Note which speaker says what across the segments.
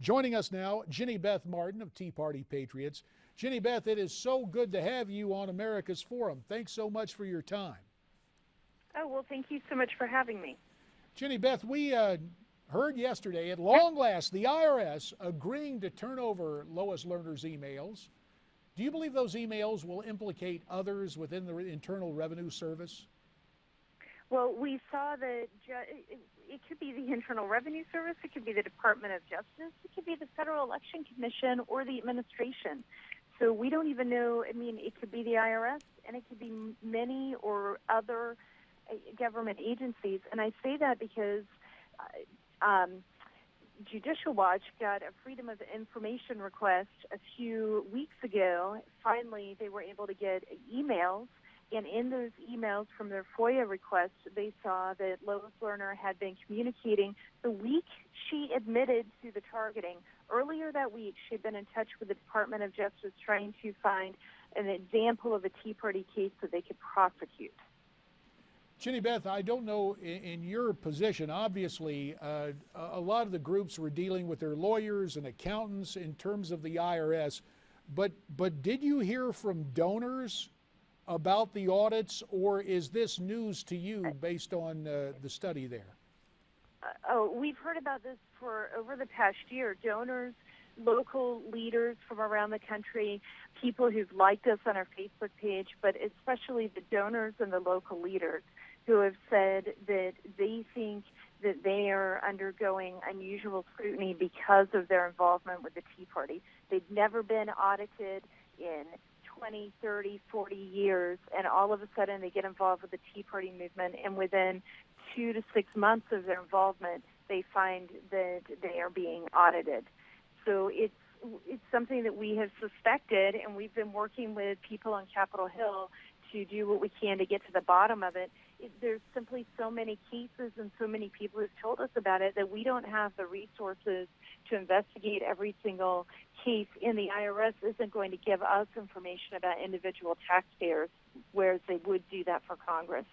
Speaker 1: Joining us now, Jenny Beth Martin of Tea Party Patriots. Jenny Beth, it is so good to have you on America's Forum. Thanks so much for your time.
Speaker 2: Oh, well, thank you so much for having me.
Speaker 1: Jenny Beth, we heard yesterday, at long last, the IRS agreeing to turn over Lois Lerner's emails. Do you believe those emails will implicate others within the Internal Revenue Service?
Speaker 2: Well, we saw that it could be the Internal Revenue Service, it could be the Department of Justice, it could be the Federal Election Commission or the administration. So we don't even know. I mean, it could be the IRS and it could be many or other government agencies. And I say that because Judicial Watch got a Freedom of Information request a few weeks ago. Finally, they were able to get emails, and in those emails from their FOIA requests, they saw that Lois Lerner had been communicating the week she admitted to the targeting. Earlier that week, she had been in touch with the Department of Justice trying to find an example of a Tea Party case that they could prosecute.
Speaker 1: Jenny Beth, I don't know in your position, obviously, a lot of the groups were dealing with their lawyers and accountants in terms of the IRS, but did you hear from donors about the audits, or is this news to you based on the study there?
Speaker 2: We've heard about this for over the past year. Donors, local leaders from around the country, people who've liked us on our Facebook page, but especially the donors and the local leaders who have said that they think that they are undergoing unusual scrutiny because of their involvement with the Tea Party. They've never been audited in 20, 30, 40 years, and all of a sudden they get involved with the Tea Party movement, and within 2 to 6 months of their involvement, they find that they are being audited. So it's something that we have suspected, and we've been working with people on Capitol Hill to do what we can to get to the bottom of it. There's simply so many cases and so many people who've told us about it that we don't have the resources to investigate every single case, and the IRS isn't going to give us information about individual taxpayers, whereas they would do that for Congress.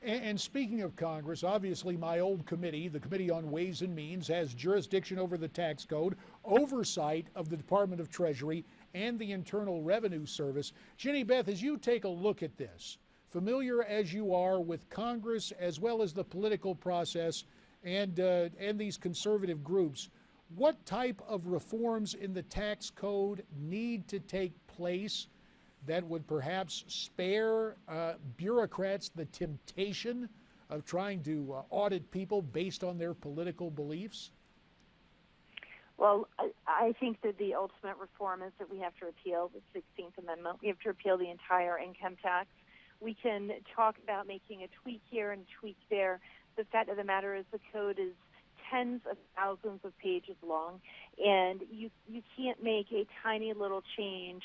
Speaker 1: And speaking of Congress, obviously my old committee, the Committee on Ways and Means, has jurisdiction over the tax code, oversight of the Department of Treasury and the Internal Revenue Service. Jenny Beth, as you take a look at this, familiar as you are with Congress as well as the political process and these conservative groups, what type of reforms in the tax code need to take place that would perhaps spare bureaucrats the temptation of trying to audit people based on their political beliefs?
Speaker 2: Well, I think that the ultimate reform is that we have to repeal the 16th Amendment. We have to repeal the entire income tax. We can talk about making a tweak here and a tweak there. The fact of the matter is the code is tens of thousands of pages long, and you can't make a tiny little change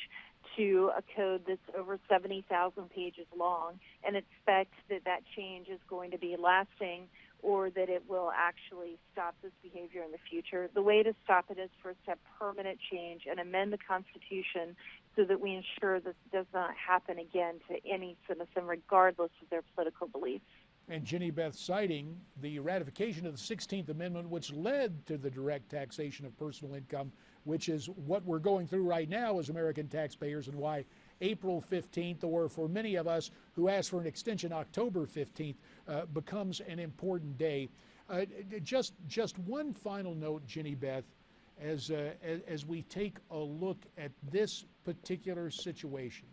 Speaker 2: to a code that's over 70,000 pages long and expect that that change is going to be lasting or that it will actually stop this behavior in the future. The way to stop it is first to have permanent change and amend the Constitution so that we ensure this does not happen again to any citizen, regardless of their political beliefs.
Speaker 1: And Jenny Beth, citing the ratification of the 16th Amendment, which led to the direct taxation of personal income, which is what we're going through right now as American taxpayers, and why April 15th, or for many of us who asked for an extension, October 15th, becomes an important day. Just one final note, Jenny Beth, as we take a look at this particular situation.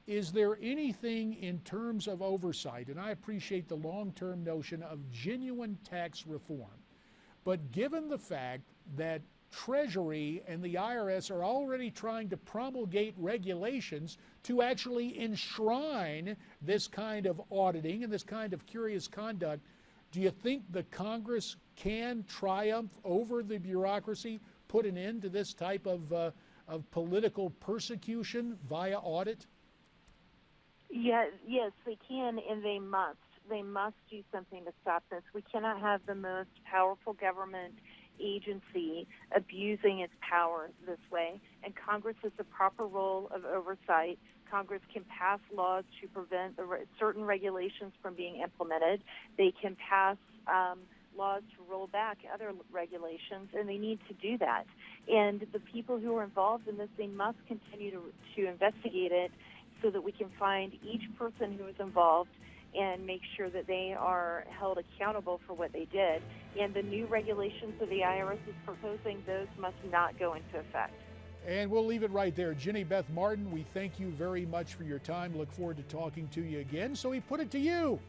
Speaker 1: Is there anything in terms of oversight, and I appreciate the long-term notion of genuine tax reform, but given the fact that Treasury and the IRS are already trying to promulgate regulations to actually enshrine this kind of auditing and this kind of curious conduct, do you think the Congress can triumph over the bureaucracy, put an end to this type of political persecution via audit?
Speaker 2: Yes, they can, and they must. They must do something to stop this. We cannot have the most powerful government agency abusing its power this way, and Congress has the proper role of oversight. Congress can pass laws to prevent certain regulations from being implemented. They can pass laws to roll back other regulations, and they need to do that. And the people who are involved in this, they must continue to investigate it so that we can find each person who is involved and make sure that they are held accountable for what they did. And the new regulations that the IRS is proposing, those must not go into effect.
Speaker 1: And we'll leave it right there. Jenny Beth Martin, we thank you very much for your time. Look forward to talking to you again. So we put it to you.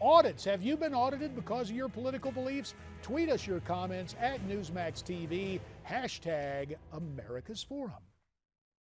Speaker 1: Audits. Have you been audited because of your political beliefs? Tweet us your comments at Newsmax TV, #America's Forum.